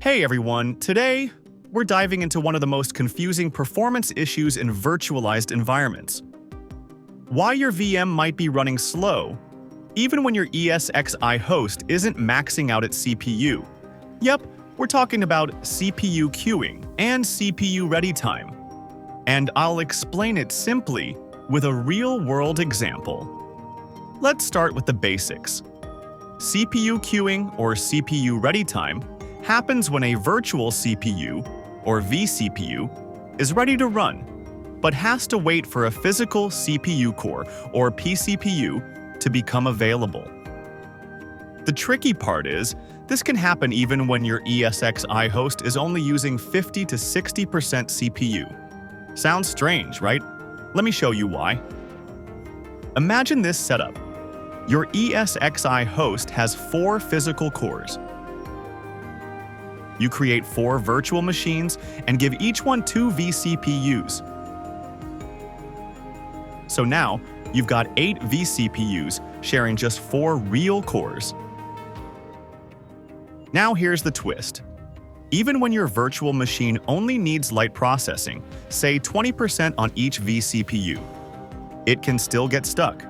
Hey everyone, today we're diving into one of the most confusing performance issues in virtualized environments. Why your VM might be running slow, even when your ESXi host isn't maxing out its CPU. Yep, we're talking about CPU queuing and CPU ready time. And I'll explain it simply with a real-world example. Let's start with the basics. CPU queuing, or CPU ready time, happens when a virtual CPU, or vCPU, is ready to run, but has to wait for a physical CPU core, or pCPU, to become available. The tricky part is, this can happen even when your ESXi host is only using 50 to 60% CPU. Sounds strange, right? Let me show you why. Imagine this setup. Your ESXi host has 4 physical cores. You create 4 virtual machines and give each one 2 vCPUs. So now, you've got 8 vCPUs sharing just 4 real cores. Now here's the twist. Even when your virtual machine only needs light processing, say 20% on each vCPU, it can still get stuck.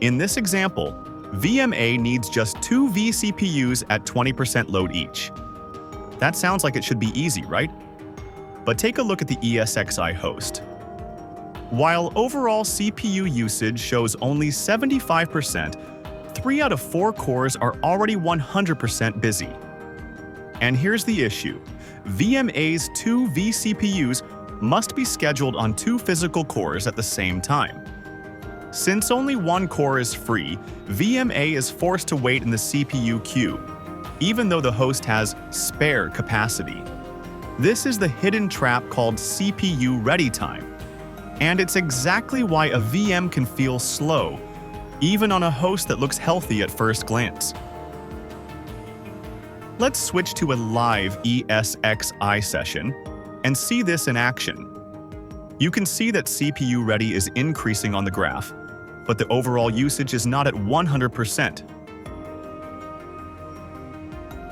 In this example, VMA needs just 2 vCPUs at 20% load each. That sounds like it should be easy, right? But take a look at the ESXi host. While overall CPU usage shows only 75%, 3 out of 4 cores are already 100% busy. And here's the issue. VMA's 2 vCPUs must be scheduled on 2 physical cores at the same time. Since only 1 core is free, VMA is forced to wait in the CPU queue, even though the host has spare capacity. This is the hidden trap called CPU ready time. And it's exactly why a VM can feel slow, even on a host that looks healthy at first glance. Let's switch to a live ESXi session and see this in action. You can see that CPU ready is increasing on the graph, but the overall usage is not at 100%.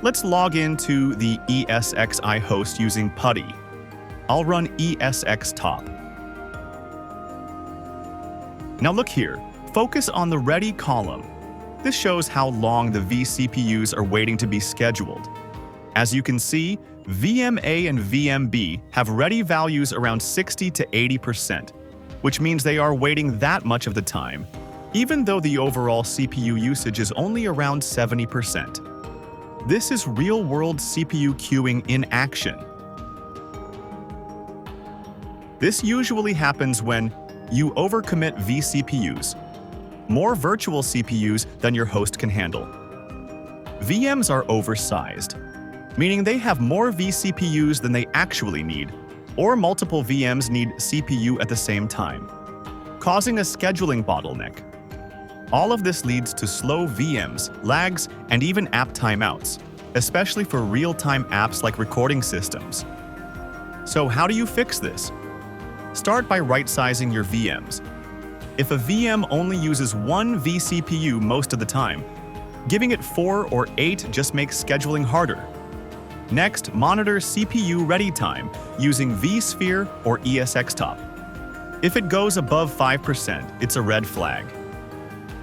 Let's log into the ESXi host using PuTTY. I'll run ESXtop. Now look here, focus on the ready column. This shows how long the vCPUs are waiting to be scheduled. As you can see, VMA and VMB have ready values around 60 to 80%, which means they are waiting that much of the time, even though the overall CPU usage is only around 70%. This is real-world CPU queuing in action. This usually happens when you overcommit vCPUs, more virtual CPUs than your host can handle. VMs are oversized, meaning they have more vCPUs than they actually need, or multiple VMs need CPU at the same time, causing a scheduling bottleneck. All of this leads to slow VMs, lags, and even app timeouts, especially for real-time apps like recording systems. So how do you fix this? Start by right-sizing your VMs. If a VM only uses 1 vCPU most of the time, giving it 4 or 8 just makes scheduling harder. Next, monitor CPU ready time using vSphere or ESXtop. If it goes above 5%, it's a red flag.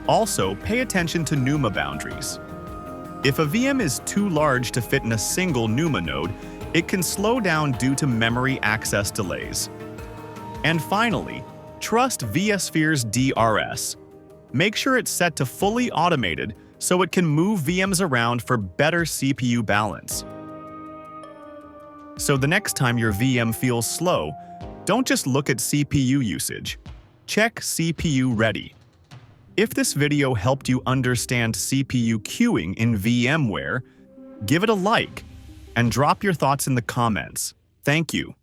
Also, pay attention to NUMA boundaries. If a VM is too large to fit in a single NUMA node, it can slow down due to memory access delays. And finally, trust vSphere's DRS. Make sure it's set to fully automated so it can move VMs around for better CPU balance. So the next time your VM feels slow, don't just look at CPU usage. Check CPU ready. If this video helped you understand CPU queuing in VMware, give it a like and drop your thoughts in the comments. Thank you.